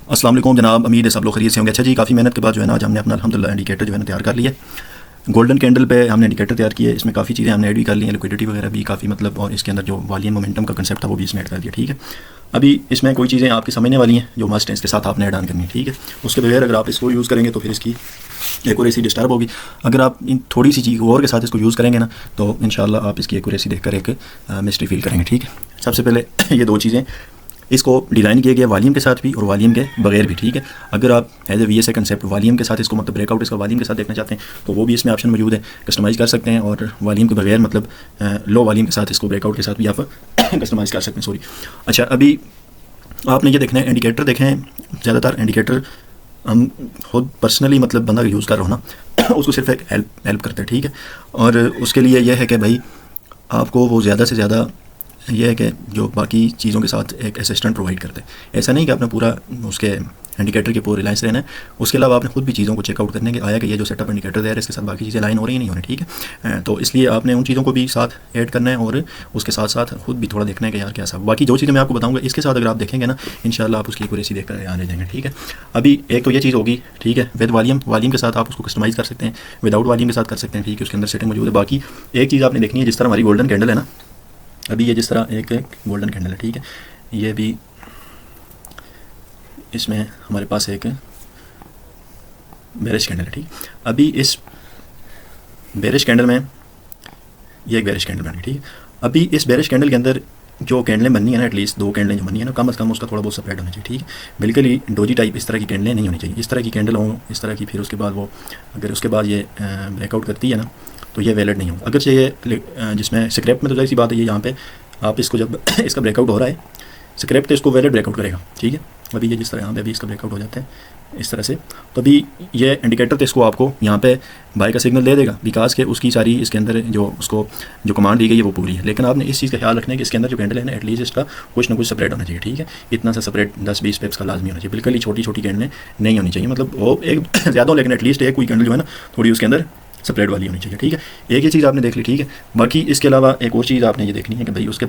अस्सलाम वालेकुम जनाब, उम्मीद है सब लोग खैरियत से होंगे। अच्छा जी, काफ़ी मेहनत के बाद जो है ना आज हमने अपना अल्हम्दुलिल्लाह इंडिकेटर जो है ना तैयार कर लिया है। गोल्डन कैंडल पे हमने इंडिकेटर तैयार किया है। इसमें काफ़ी चीज़ें हमने ऐड भी कर ली हैं, लिक्विडिटी वगैरह भी काफ़ी मतलब, और इसके अंदर जो वॉल्यूम मोमेंटम का कंसेप्ट था वो भी इसमें ऐड कर दिया। ठीक है, अभी इसमें कोई चीज़ें आपकी समझने वाली हैं जो मस्ट हैं, इसके साथ आपने ऐड ऑन करनी है। ठीक है, उसके बगैर अगर आप इसको यूज़ करेंगे तो फिर इसकी एक्यूरेसी डिस्टर्ब होगी। अगर आप इन थोड़ी सी चीज़ और के साथ इसको यूज़ करेंगे ना तो इंशाल्लाह आप इसकी एक्यूरेसी देखकर एक मिस्ट्री फील करेंगे। ठीक है, सबसे पहले ये दो चीज़ें, इसको डिज़ाइन किया गया वॉल्यूम के साथ भी और वॉल्यूम के बगैर भी। ठीक है, अगर आप as a VSA concept volume के साथ इसको मतलब ब्रेकआउट इसका वॉल्यूम के साथ देखना चाहते हैं तो वो भी इसमें ऑप्शन मौजूद है, कस्टमाइज़ कर सकते हैं। और वॉल्यूम के बगैर मतलब लो वॉल्यूम के साथ इसको ब्रेकआउट के साथ भी आप कस्टमाइज़ कर सकते हैं। सॉरी, अच्छा अभी आपने ये देखना है इंडिकेटर देखें। ज़्यादातर इंडिकेटर हम खुद पर्सनली मतलब बंदा यूज़ कर रहा हो ना उसको सिर्फ एक हेल्प करते हैं। ठीक है, और उसके लिए यह है कि भाई आपको वो ज़्यादा से ज़्यादा यह है कि जो बाकी चीज़ों के साथ एक असिस्टेंट प्रोवाइड करते हैं। ऐसा नहीं कि आपने पूरा उसके इंडिकेटर के ऊपर रिलायंस रहना है, उसके अलावा आपने खुद भी चीज़ों को चेकआउट करने के आया कि ये जो सेटअप इंडिकेटर दे रहा है इसके साथ बाकी चीज़ें लाइन हो रही नहीं हो रही। ठीक है, तो इसलिए आपने उन चीज़ों को भी साथ ऐड करना है और उसके साथ साथ खुद भी थोड़ा देखना है कि यार क्या सब बाकी जो चीज़ें मैं आपको बताऊँगा इसके साथ अगर आप देखेंगे ना इंशाल्लाह आप उसकी एक्यूरेसी देख कर यहाँ रह जाएंगे। ठीक है, अभी एक तो ये चीज़ होगी। ठीक है, विद वॉल्यूम के साथ आप उसको कस्टमाइज़ कर सकते हैं, विदाउट वॉल्यूम के साथ कर सकते हैं। ठीक है, उसके अंदर सेटिंग मौजूद है। बाकी एक चीज़ आपने देखनी है, जिस तरह हमारी गोल्डन कैंडल है ना, अभी ये जिस तरह एक गोल्डन कैंडल है। ठीक है, ये भी इसमें हमारे पास एक बेरिश कैंडल है। ठीक, अभी इस बेरिश कैंडल में ये एक बेरिश कैंडल बनी। ठीक है, अभी इस बेरिश कैंडल के अंदर जो कैंडलें बननी है ना, एटलीस्ट दो कैंडलें जो बननी है ना, कम से कम उसका थोड़ा बहुत स्प्रेड होना चाहिए। ठीक है, बिल्कुल ही डोजी टाइप इस तरह की कैंडलें नहीं होनी चाहिए। इस तरह की कैंडल हो इस तरह की, फिर उसके बाद वो अगर उसके बाद ये ब्रेकआउट करती है ना तो ये वैलिड नहीं हो। अगर से ये जिसमें स्क्रैप में तो जैसी बात है, ये यहाँ पे आप इसको जब इसका ब्रेकआउट हो रहा है स्क्रैप तो इसको वैलिड ब्रेकआउट करेगा। ठीक है, अभी ये जिस तरह यहाँ पे अभी इसका ब्रेकआउट हो जाता है इस तरह से, तो अभी ये इंडिकेटर तो इसको आपको यहाँ पे बाय का सिग्नल दे देगा बिकॉज के उसकी सारी इसके अंदर जो उसको जो कमांड दी गई है वो पूरी है। लेकिन आपने इस चीज़ का ख्याल रखना है कि इसके अंदर जो कैंडल है ना एटलीस्ट इसका कुछ ना कुछ सेपरेट होना चाहिए। ठीक है, इतना सा सेपरेट 10-20 पेप्स का लाजमी होना चाहिए। बिल्कुल ही छोटी छोटी कैंडलें नहीं होनी चाहिए, मतलब वो एक ज़्यादा हो लेकिन एटलीस्ट एक कोई कैंडल जो है ना थोड़ी उसके अंदर सेपरेट वाली होनी चाहिए। ठीक है, एक ये चीज़ आपने देख ली। ठीक है, बाकी इसके अलावा एक और चीज़ आपने ये देखनी है कि भाई उसके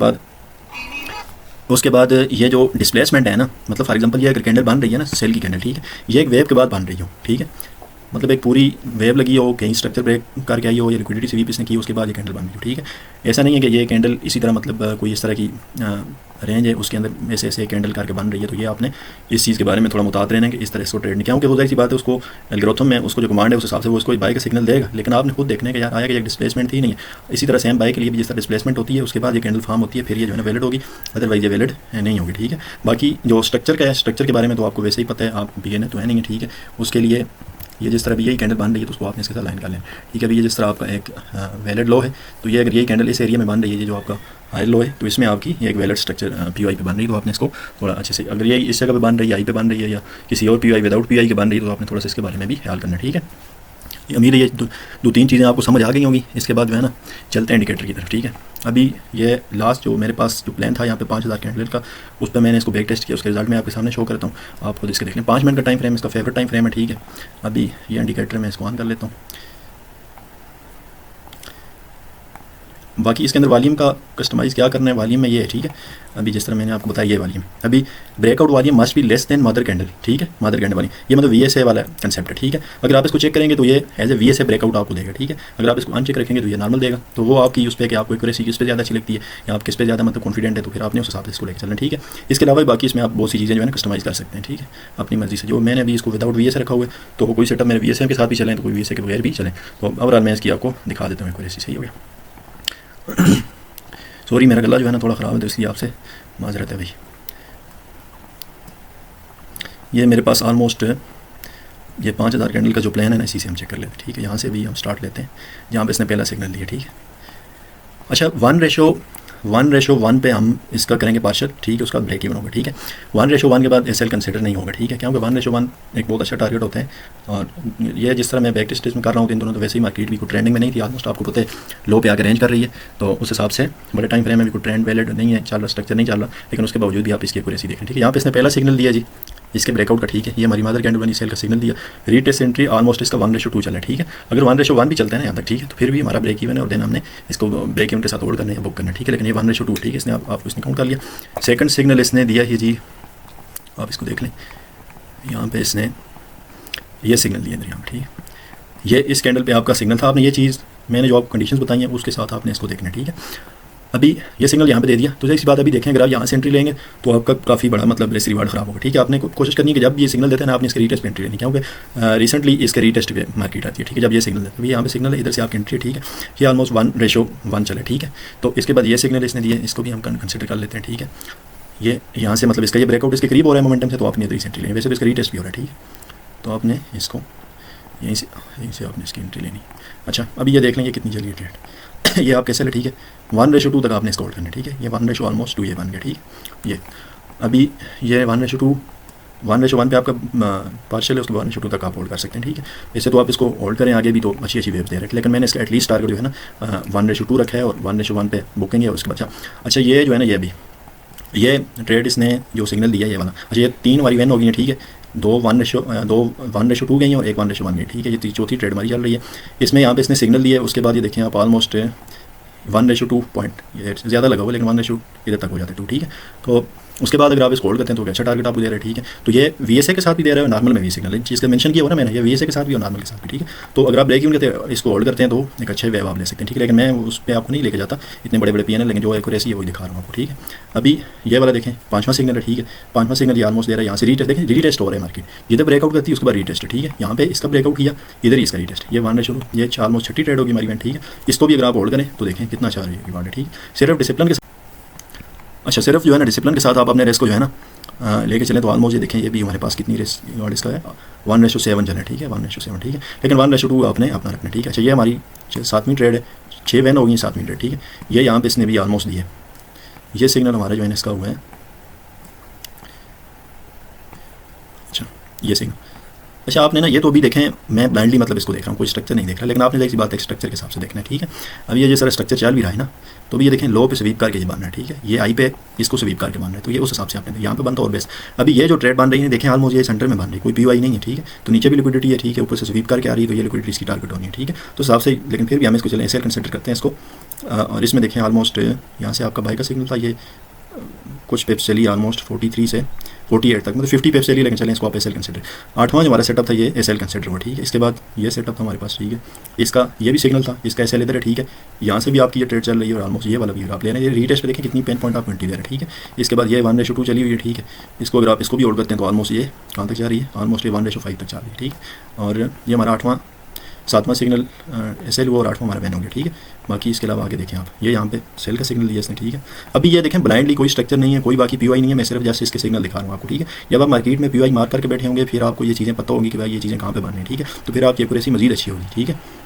बाद ये जो डिस्प्लेसमेंट है ना, मतलब फॉर एग्जांपल ये अगर कैंडल बन रही है ना सेल की कैंडल, ठीक है, ये एक वेव के बाद बन रही हो। ठीक है, मतलब एक पूरी वेव लगी हो, कहीं स्ट्रक्चर ब्रेक करके आई हो या लिक्विडिटी स्वीप इसने की उसके बाद ये कैंडल बन रही हो। ठीक है, ऐसा नहीं है कि ये कैंडल इसी तरह मतलब कोई इस तरह की रेंज है उसके अंदर ऐसे ऐसे कैंडल करके बन रही है, तो ये आपने इस चीज़ के बारे में थोड़ा मुताद रहना है कि इस तरह इसको ट्रेड नहीं, क्योंकि वो ऐसी बात है उसको एल्गोरिथम में उसको जो कमांड है उस हिसाब से वो उसको बाय का सिग्नल देगा। लेकिन आपने खुद देखने का यार आया कि एक डिस्प्लेसमेंट थी नहीं है। इसी तरह सेम बाय के लिए भी जिस तरह डिस्प्लेसमेंट होती है उसके बाद ये कैंडल फॉर्म होती है, फिर ये जो है ना वैलिड होगी, अदरवाइज ये वैलिड नहीं होगी। ठीक है, बाकी जो स्ट्रक्चर का है स्ट्रक्चर के बारे में तो आपको वैसे ही पता है, आप बिगिनर तो है नहीं है। ठीक है, उसके लिए ये जिस तरह भी यही कैंडल बन रही है तो उसको आपने इसके साथ लाइन कर लें। ठीक है, अभी ये जिस तरह आपका एक वैलिड लो है तो ये अगर यही कैंडल इस एरिया में बन रही है, ये जो आपका हाई लो है, तो इसमें आपकी ये एक वैलिड स्ट्रक्चर POI पे बन रही है, तो आपने इसको थोड़ा अच्छे से, अगर ये इस जगह पे बन रही है आई पे बन रही है या किसी और POI विदाउट POI के बन रही है तो आपने थोड़ा सा इसके बारे में भी ख्याल करना है। ठीक है, उम्मीद है ये दो तीन चीज़ें आपको समझ आ गई होंगी। इसके बाद जो है ना चलते हैं इंडिकेटर की तरफ। ठीक है, अभी ये लास्ट जो मेरे पास जो प्लान था यहाँ पे 5000 कैंडल का, उस पर मैंने इसको बैक टेस्ट किया, उसके रिजल्ट मैं आपके सामने शो करता हूँ, आप खुद इसके देख लें। 5 मिनट का टाइम फ्रेम इसका फेवरेट टाइम फ्रेम है। ठीक है, अभी ये इंडिकेटर मैं इसको ऑन कर लेता हूँ। बाकी इसके अंदर वॉल्यूम का कस्टमाइज़ क्या करना है वॉल्यूम में ये है। ठीक है, अभी जिस तरह मैंने आपको बताया ये वॉल्यूम, अभी breakout volume must be less than mother candle. ठीक है, मदर कैंडल वाली ये मतलब VSA वाला कंसेप्ट है। ठीक है, अगर आप इसको चेक करेंगे तो ये एज ए VSA ब्रेकआउट आपको देगा। ठीक है, अगर आप इसको अनचेक रखेंगे तो ये नॉर्मल देगा, तो वो आपकी उस पर कि आपको एक्यूरेसी किस पे ज़्यादा अच्छी लगती है या आप किस पे ज़्यादा मतलब कॉन्फिडेंट है, तो फिर आपने उस हिसाब से इसको लेकर चलना। ठीक है, इसके अलावा बाकी इसमें आप बहुत सी चीज़ें जो है ना कस्टमाइज़ कर सकते हैं। ठीक है, अपनी मर्जी से, जो मैंने अभी इसको विदाउट VSA रखा हुआ है तो कोई सेटअप मेरे VSA के साथ भी चलें तो कोई VSA के बगैर भी चलें, तो ओवरऑल मैं इसकी आपको दिखा देता हूँ एक्यूरेसी। सही हो गया। सॉरी मेरा गला जो है ना थोड़ा ख़राब है तो इसलिए आपसे माजरत है भाई। ये मेरे पास ऑलमोस्ट ये 5000 कैंडल का जो प्लान है ना इसी से हम चेक कर लेते हैं। ठीक है, यहाँ से भी हम स्टार्ट लेते हैं जहाँ पे इसने पहला सिग्नल दिया। ठीक है, अच्छा 1:1 पे हम इसका करेंगे पार्शल। ठीक है, उसका ब्रेक इवन होगा। ठीक है, 1:1 के बाद SL कंसिडर नहीं होगा। ठीक है, क्योंकि 1:1 एक बहुत अच्छा टारगेट होता है, और ये जिस तरह मैं बैक टेस्ट में कर रहा हूँ इन दोनों, तो वैसे ही मार्केट भी कोई ट्रेंडिंग में नहीं थी, ऑलमोस्ट आपको पता है लो पे आकर रेंज कर रही है, तो उस हिसाब से बड़े टाइम फ्रेम में भी कोई ट्रेंड वैलिड नहीं है, चल रहा स्ट्रक्चर नहीं चल रहा, लेकिन उसके बावजूद भी आप इसकी एक्यूरेसी देखें। ठीक है, यहाँ पे इसने पहला सिग्नल दिया जी इसके ब्रेकआउट का। ठीक है, ये हमारी मदर कैंडल बनी सेल का सिग्नल दिया, रीटेस्ट एंट्री ऑलमोस्ट इसका 1:2 चल रहा है। ठीक है, अगर 1:1 भी चलता है ना यहाँ तक, ठीक है, तो फिर भी हमारा ब्रेक इवन है, और देन हमने इसको ब्रेक इवन के साथ होल्ड करना है या बुक करना है। ठीक है, लेकिन ये 1:2 ठीक है, इसने आप इसने काउंट कर लिया। सेकंड सिग्नल इसने दिया है जी, आप इसको देख लें, यहाँ पे इसने ये सिग्नल दिया अंदर यहाँ पे, ठीक है। ये इस कैंडल पे आपका सिग्नल था, आपने ये चीज़ मैंने जो आपको कंडीशंस बताई हैं उसके साथ आपने इसको देखना है, ठीक है। अभी ये सिग्नल यहाँ पे दे दिया, तो इसी बात अभी देखें, अगर आप यहाँ से एंट्री लेंगे तो आपका काफ़ी बड़ा मतलब रिस्क रिवार्ड ख़राब होगा, ठीक है। आपने कोशिश करनी है कि जब ये सिग्नल देते हैं ना, आपने इसके रीटेस्ट पे एंट्री लेनी, क्योंकि रिसेंटली इसके रीटेस्ट पे मार्केट आती है, ठीक है। जब ये सिग्नल देते हैं, यहाँ पे सिग्नल है, इधर से आपकी एंट्री, ठीक है। ये ऑलमोस्ट 1:1 चले, ठीक है। तो इसके बाद ये सिग्नल इसने दिए, इसको भी हम कंसिडर कर लेते हैं, ठीक है। ये यहाँ से मतलब इसका ये ब्रेकआउट इसके करीब हो रहा है मोमेंटम से, तो आपने इधर से एंट्री लेनी, वैसे तो इसका रीटेस्ट भी हो रहा है, ठीक है। तो आपने इसको यहीं से आपने इसकी एंट्री लेनी। अच्छा, अभी ये देख लें ये कितनी चली है ट्रेड। ये आप कैसे ले, ठीक है। 1:2 तक आपने इसको होल्ड करना है, ठीक है। ये 1 ऑलमोस्ट 2 ये बन गया, ठीक है। ये अभी ये 1:2 1:1 पे आपका पार्शियल है, उसके 1:2 तक आप होल्ड कर सकते हैं, ठीक है। इससे तो आप इसको होल्ड करें, आगे भी तो अच्छी अच्छी वेव्स दे रहे हैं, लेकिन मैंने इसका एटलीस्ट टारगेट जो है ना 1:2 रखा है और 1:1 पे बुकिंग है उसके बाद। अच्छा, ये जो है ना, ये भी ये ट्रेड इसने जो सिग्नल दिया ये वाला, अच्छा ये 3 वाली वैन हो गई है, ठीक है। 2 1:2 गई हैं और 1 1:1 गई, ठीक है। ये चौथी ट्रेड हमारी चल रही है। इसमें यहाँ पे इसने सिग्नल दिया है, उसके बाद ये देखें आप ऑलमोस्ट 1:2 पॉइंट, ये ज़्यादा लगा हुआ, लेकिन 1 इधर तक हो जाते हैं 2, ठीक है। तो उसके बाद अगर आप इसको होल्ड करते हैं तो अच्छा टारगेट आपको दे रहे हैं, ठीक है। तो ये VSA के साथ भी दे रहा है, नॉर्मल में भी सिग्नल है, चीज़ का मेंशन किया हुआ ना मैंने, ये VSA के साथ भी और नॉर्मल के साथ भी, ठीक है। तो अगर आप ब्रेक इवन करते इसको होल्ड करते हैं तो एक अच्छे वेव आप ले सकते हैं, ठीक है। लेकिन मैं उस पर आपको नहीं लेके जाता, इतने बड़े बड़े PNL, लेकिन जो एक्यूरेसी है वही दिखा रहा हूँ आपको, ठीक है। अभी ये वाला देखें, 5वां सिग्नल है, ठीक है। 5वां सिग्नल ये ऑलमोस्ट दे रहा है, यहाँ से रीटेस्ट देखें, रीटेस्ट हो रहा है मार्केट, जिधर ब्रेकआउट करती है उसके बाद रीटेस्ट है, ठीक है। यहाँ पे इसका ब्रेकआउट किया, इधर ही इसका रीटेस्ट, ये 1:2, ये ऑलमोस्ट 6ठी ट्रेड होगी हमारी इवेंट, ठीक है। इसको भी अगर आप होल्ड करें तो देखें कितना अच्छा रिवार्ड है, ठीक है। सिर्फ डिसिप्लिन के साथ, अच्छा सिर्फ जो है ना डिसिप्लिन के साथ आप अपने रेस को जो है ना लेके चलें तो ऑलमोस्ट ये देखें, ये भी हमारे पास कितनी रेस रिवार्ड इसका है 1:7 चले, ठीक है। 1:7, ठीक है। लेकिन 1:2 आपने अपना रखना, ठीक है। अच्छा, ये हमारी 7वीं ट्रेड है, 6 वैन हो गई 7वीं ट्रेड, ठीक है। ये यहाँ पे इसने भी ऑलमोस्ट दिए, ये सिग्नल हमारा जो है इसका हुआ है, अच्छा ये सिग्नल। अच्छा, आपने ना ये तो अभी देखें, मैं ब्लाइंडली मतलब इसको देख रहा हूँ, कोई स्ट्रक्चर नहीं देख रहा, लेकिन आपने एक बात स्ट्रक्चर के हिसाब से देखना है, ठीक है। अभी ये सारा स्ट्रक्चर चल भी रहा है ना, तो भी ये देखें लो पे स्वीप करके ये बनना है, ठीक है। ये आई पे इसको स्वीप करके बनना है, तो ये उस हिसाब से आपने यहाँ पे बनता और बेस। अभी ये जो ट्रेड बन रही है देखें ऑलमोस्ट ये सेंटर में बन रही है, कोई POI नहीं है, ठीक है। तो नीचे भी लिक्विडिटी है, ठीक है, ऊपर से स्वीप करके आ रही है, तो ये लिक्विडिटी इसकी टारगेट होनी है, ठीक है। तो हिसाब से, लेकिन फिर भी हम इसको चलें SL कंसिडर करते हैं इसको। और इसमें देखें ऑलमोस्ट यहाँ से आपका बाई का सिग्नल था, ये कुछ पिप्स चली ऑलमोस्ट 43 से 48 तक, मतलब 50 पिप्स चली, लेकिन चलें इसको आप SL कंसिडर। 8वां जो हमारा सेटअप था ये SL कंसिडर हुआ, ठीक है। इसके बाद ये सेटअप था हमारे पास, ठीक है। इसका ये भी सिग्नल था, इसका SL इधर है, ठीक है। यहाँ से भी आपकी ये ट्रेड चल रही है और ऑलमोस्ट ये वाला भी आप ले रहे हैं, ये रीटेस्ट पे देखें कितनी पेन पॉइंट आप 20 दे रहे हैं, ठीक है। इसके बाद ये 1:2 चली हुई है, ठीक है। इसको अगर आप इसको भी होल्ड करते हैं तो ऑलमोस्ट ये कहाँ तक जा रही है, ऑलमोस्ट ये 1:5 तक जा रही है, ठीक है। और ये हमारा 7वां सिग्नल SL हुआ और 8वां हमारा बैन हो गया, ठीक है। बाकी इसके अलावा आगे देखें आप, ये यहाँ पे सेल का सिग्नल दिया इसने, ठीक है। अभी ये देखें ब्लाइंडली कोई स्ट्रक्चर नहीं है, कोई बाकी POI नहीं है, मैं सिर्फ जैसे इसके सिग्नल दिखा रहा हूँ आपको, ठीक है। जब आप मार्केट में POI मार्क करके बैठे होंगे फिर आपको ये चीज़ें पता होंगी कि भाई ये चीज़ें कहाँ पे बन रही हैं, ठीक है। तो फिर आपकी एक्यूरेसी मजीद अच्छी होगी, ठीक है।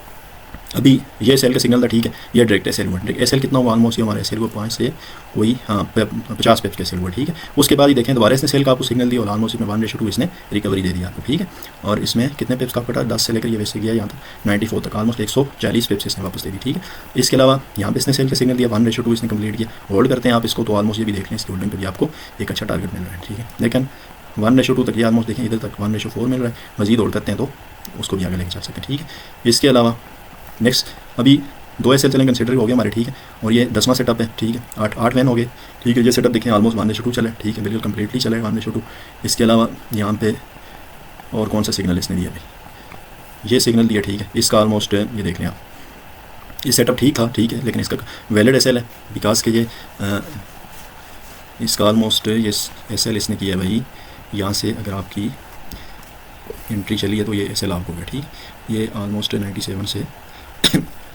अभी ये SL का सिग्नल था, ठीक है। ये डायरेक्ट SL हुआ, डायरेक्ट SL कितना हुआ ऑलमोस्ट, ये हमारा SL हुआ 5 से कोई 50 पिप्स का SL हुआ, ठीक है। उसके बाद ही देखें दोबारा इसने सेल का आपको सिग्नल दिया और ऑलमोस्ट इसमें 1:2 इसने रिकवरी दे दी आपको, ठीक है। और इसमें कितने पिप्स का कटा, 10 से लेकर ये वैसे गया यहाँ तक 94 तक, ऑलमोस्ट 140 पिप्स इसने वापस दे दी, ठीक है। इसके अलावा यहाँ पे इसने सेल का सिग्नल दिया 1:2 इसने कंप्लीट किया, होल्ड करते हैं आप इसको तो ऑलमोस्ट ये भी देख लें, इसकी होल्डिंग पर भी आपको एक अच्छा टारगेट मिल रहा है, ठीक है। लेकिन 1:2 तक ये ऑलमोस्ट देखें, इधर तक 1:4 मिल रहा है, मजीद होल्ड करते हैं तो उसको भी आगे लेके जा सकते हैं, ठीक है। इसके अलावा नेक्स्ट अभी 2 SL चलें कंसिडर हो गया हमारे, ठीक है। और ये 10वां सेटअप है, ठीक है। 8 वैन हो गए, ठीक है। ये सेटअप देखें ऑलमोस्ट 1:2 चले, ठीक है, बिल्कुल कम्प्लीटली चले 1:2। इसके अलावा यहाँ पे और कौन सा सिग्नल इसने दिया भाई, ये सिग्नल दिया, ठीक है। इसका ऑलमोस्ट ये देख लें आप, ये सेटअप ठीक था, ठीक है, लेकिन इसका वैलिड SL है बिकॉज के ये इसका ऑलमोस्ट ये SL इसने किया है भाई, यहाँ से अगर आपकी एंट्री चली है तो ये SL आपको गया, ठीक। ये ऑलमोस्ट 97 से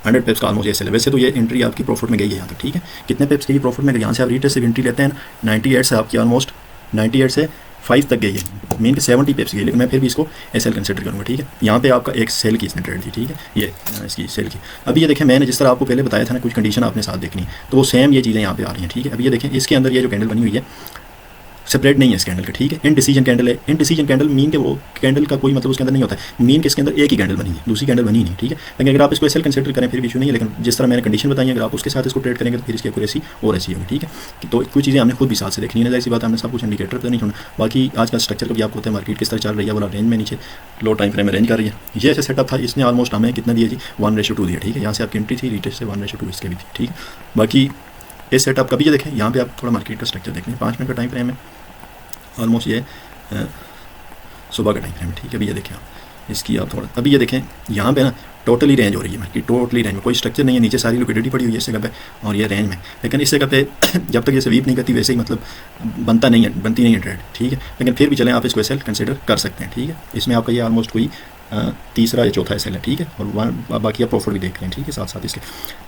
100 पिप्स का ऑलमोस्ट SL है। वैसे तो ये एंट्री आपकी प्रॉफिट में गई है यहाँ तक, ठीक है। कितने पिप्स की प्रॉफिट में, यहाँ से आप रीटेस्ट से एंट्री लेते हैं 98 से आपकी ऑलमोस्ट 98 से 5 तक गई है, मीन के 70 पिप्स गई, लेकिन मैं फिर भी इसको SL कंसिडर करूँगा, ठीक है। यहाँ पे आपका एक सेल की इसने ट्रेड थी, ठीक है, ये इसकी सेल की। अभी ये देखें मैंने जिस तरह आपको पहले बताया था ना, कुछ कंडीशन आपने साथ देखनी है, तो वो सेम ये चीज़ें यहाँ पे आ रही हैं, ठीक है। अभी ये देखें इसके अंदर ये जो कैंडल बनी हुई है सेपरेट नहीं है इस कैंडल का, ठीक है। इनडिसीजन कैंडल है, इनडिसीजन कैंडल मीन के वो कैंडल का कोई मतलब उसके अंदर नहीं होता है, मीन के इसके अंदर एक ही कैंडल बनी है, दूसरी कैंडल बनी नहीं, ठीक है। लेकिन अगर आप इसको SL कंसिडर करें फिर भी इशू नहीं है, लेकिन जिस तरह मैंने कंडीशन बताई है अगर आप उसके साथ इसको ट्रेड करेंगे तो फिर इसकी एक्यूरेसी और अच्छी होगी, ठीक है। तो कुछ चीज़ें हमने खुद भी साथ से देखनी है, ऐसी बात हमने सब कुछ इंडिकेटर पर नहीं छोड़ना। बाकी आज का स्ट्रक्चर का भी आपको होता है, मार्केट किस तरह चल रही है, वाला रेंज में नीचे लो टाइम फ्रेम में रेंज कर रही है। ये ऐसे सेटअप था, इसने ऑलमोस्ट हमें कितना दिया जी 1:2 दिया, ठीक है। यहाँ से आपकी एंट्री थी रीटेस्ट से 1:2 इसके भी थी, ठीक है। बाकी इस सेटअप का भी ये देखें, यहाँ पे आप थोड़ा मार्केट का स्ट्रक्चर देख लें, 5 मिनट का टाइम फ्रेम है, ऑलमोस्ट ये सुबह का टाइम फ्रेम है, ठीक है। अभी ये देखें आप इसकी आप थोड़ा, अभी ये देखें यहाँ पे ना टोटली रेंज हो रही है मार्केट, टोटली रेंज में, कोई स्ट्रक्चर नहीं है, नीचे सारी लिक्विडिटी पड़ी हुई है इस जगह पे और ये रेंज में। लेकिन इस जगह पे जब तक ये स्वीप नहीं करती वैसे ही मतलब बनती नहीं है ट्रेड, ठीक है। लेकिन फिर भी चलें आप इसको एसएल कंसिडर कर सकते हैं, ठीक है। इसमें आपका ये ऑलमोस्ट कोई तीसरा या चौथा एसएल है, ठीक है। और बाकी आप प्रॉफिट भी देख रहे हैं, ठीक है, साथ साथ इसके।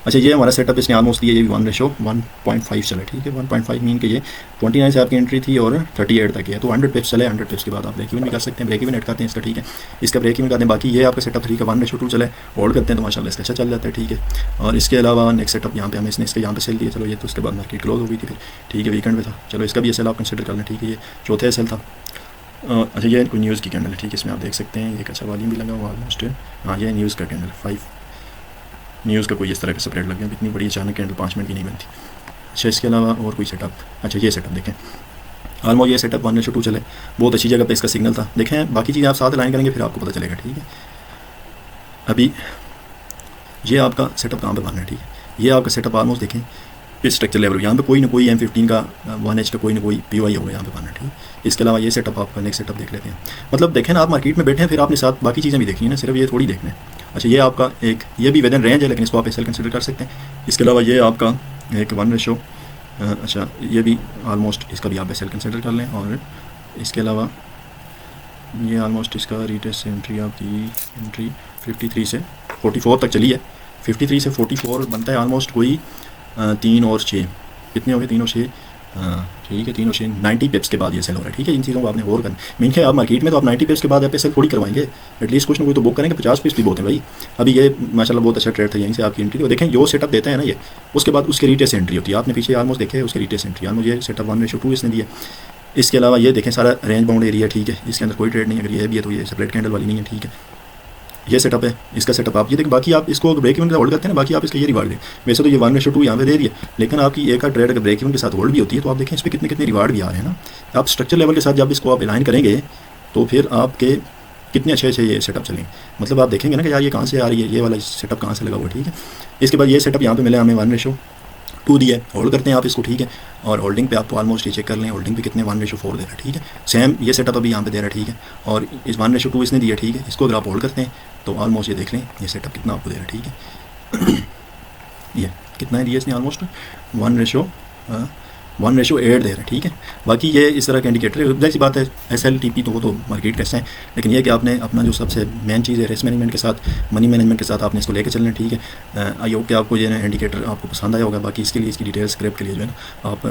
अच्छा ये हमारा सेटअप इसने ऑलमोस्ट दिया, ये भी 1:1.5 चला, ठीक है। 1.5 मीन के ये 29 से आपकी एंट्री थी और 38 तक है, तो 100 पिप्स चले, 100 पिप्स के बाद आप ब्रेक इवन भी कर सकते हैं, ब्रेक इवन एड करते हैं इसका, ठीक है। इसका ब्रेक इवन करते हैं। बाकी ये आपका सेटअप 3 का 1:2 चले, होल्ड करते हैं तो माशाल्लाह इसका अच्छा चल जाता है, ठीक है। और इसके अलावा नेक्स्ट सेटअप यहाँ पे हमें इसने इसके यहाँ पे सेल दिया, चलो ये तो उसके बाद मार्केट क्लोज हो गई थी फिर, ठीक है, वीकेंड में था, चलो इसका भी एसएल आप कंसिडर कर लें, ठीक है। ये चौथा एसएल था। अच्छा ये कोई न्यूज़ की कैंडल है, ठीक है, इसमें आप देख सकते हैं एक अच्छा वॉल्यूम भी लगा हुआ ऑलमोस्ट। हाँ ये न्यूज़ का कैंडल 5 न्यूज़ का कोई इस तरह का स्प्रेड लग गया, इतनी बड़ी अचानक कैंडल 5 मिनट की नहीं बनती। अच्छा इसके अलावा और कोई सेटअप, अच्छा ये सेटअप देखें, ऑलमोस्ट ये सेटअप 1:2 चले, बहुत अच्छी जगह पे इसका सिग्नल था, देखें। बाकी चीज़ें आप साथ लाइन करेंगे फिर आपको पता चलेगा, ठीक है। अभी ये आपका सेटअप कहाँ पर बनना है, ठीक है। ये आपका सेटअप ऑलमोस्ट देखें इस स्ट्रक्चर लेवल, यहाँ पे कोई ना कोई M15 का 1H का कोई ना कोई PY होगा यहाँ पे बनना, ठीक है। इसके अलावा ये सेटअप आपका नेक्स्ट सेटअप देख लेते हैं। मतलब देखें ना आप मार्केट में बैठे हैं, फिर आपने साथ बाकी चीज़ें भी देखनी है ना, सिर्फ ये थोड़ी देखना है। अच्छा ये आपका एक, ये भी विदिन रेंज है लेकिन इसको आप एसएल कंसिडर कर सकते हैं। इसके अलावा ये आपका एक 1:, अच्छा ये भी ऑलमोस्ट इसका भी आप एसएल कंसिडर कर लें। और इसके अलावा ये ऑलमोस्ट इसका रिटेस्ट एंट्री आपकी एंट्री 53 से 44 तक चली है, 53 से 44 बनता है ऑलमोस्ट कोई 3 और 6 कितने हो गए, 3 और 6, ठीक है, 3 और 6 90 पिप्स के बाद ये सेल हो रहा है, ठीक है। इन चीज़ों को आपने और करना मीन है, आप मार्केट में तो आप 90 पिप्स के बाद आप सेल थोड़ी करवाएंगे, एटलीस्ट कुछ ना कोई तो बुक करेंगे, 50 पिप्स भी बहुत है भाई। अभी ये माशाल्लाह बहुत अच्छा ट्रेड था, यहीं से आपकी एंट्री तो देखें, जो सेटअप देता है ना ये, उसके बाद उसके रिटेस्ट एंट्री होती है, आपने पीछे ऑलमोस्ट देखे उसके रिटेस्ट एंट्री, ऑलमोस्ट ये सेटअप 1:2 इसने दिया। इसके अलावा ये देखें सारा रेंज बाउंड एरिया, ठीक है, इसके अंदर कोई ट्रेड नहीं है, अगर ये भी है तो ये सेपरेट कैंडल वाली नहीं है, ठीक है। ये सेटअप है, इसका सेटअप आप ये देखिए। बाकी आप इसको ब्रेक इवन का होल्ड करते हैं ना, बाकी आप इसका ये रिवार्ड दें, वैसे तो ये 1:2 यहाँ पे दे रही है, लेकिन आपकी एक ट्रेड अगर ब्रेक इवन के साथ होल्ड भी होती है तो आप देखें इस पर कितने कितने रिवार्ड भी आ रहे हैं ना। आप स्ट्रक्चर लेवल के साथ जब इसको आप अलाइन करेंगे तो फिर आपके कितने अच्छे अच्छे ये सेटअप चलेंगे, मतलब आप देखेंगे ना कि यार ये कहाँ से आ रही है, ये वाला सेटअप कहाँ से लगा हुआ, ठीक है। इसके बाद ये सेटअप यहाँ पे मिला हमें 1:2 दिया है, होल्ड करते हैं आप इसको, ठीक है। और होल्डिंग पे आपको ऑलमोस्ट ये चेक कर लें, होल्डिंग पे कितने 1:4 दे रहा है, ठीक है। सेम ये सेटअप अभी यहाँ पे दे रहा है, ठीक है। और इस 1:2 इसने दिया, ठीक है। इसको अगर आप होल्ड करते हैं तो ऑलमोस्ट ये देख लें ये सेटअप कितना आपको दे रहा है, ठीक है। ये कितना है दिया इसने, ऑलमोस्ट 1:8 दे रहा है, ठीक है। बाकी ये इस तरह का इंडिकेटर है, जैसी बात है SLTP तो वो तो मार्केट कैसे है, लेकिन ये कि आपने अपना जो सबसे मेन चीज़ है रिस्क मैनेजमेंट के साथ, मनी मैनेजमेंट के साथ आपने इसको लेके चलना है, ठीक है। आई होप कि आपको ये इंडिकेटर आपको पसंद आया होगा। बाकी इसके लिए इसकी डिटेल्स स्क्रिप्ट के लिए जो है ना आप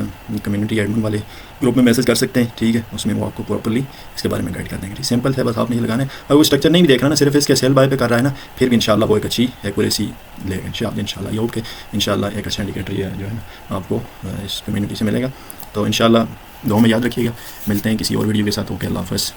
कम्युनिटी एडमिन वाले ग्रुप में मैसेज कर सकते हैं, ठीक है। उसमें वो आपको प्रॉपरली इसके बारे में गाइड कर देंगे, ठीक। सिंपल है, बस आपने ये लगाना है। अगर वो स्ट्रक्चर नहीं भी देख रहा ना, सिर्फ इसके सेल बाय पे कर रहा है ना, फिर भी इंशाल्लाह वो एक अच्छी एक्यूरेसी लेगा इंशाल्लाह। ये होप कि इंशाल्लाह एक अच्छा इंडिकेटर ये जो है ना आपको इस कम्युनिटी से मिलेगा। तो इंशाल्लाह दुआ में याद रखिएगा, मिलते हैं किसी और वीडियो के साथ। ओके, अल्लाह हाफ़िज़।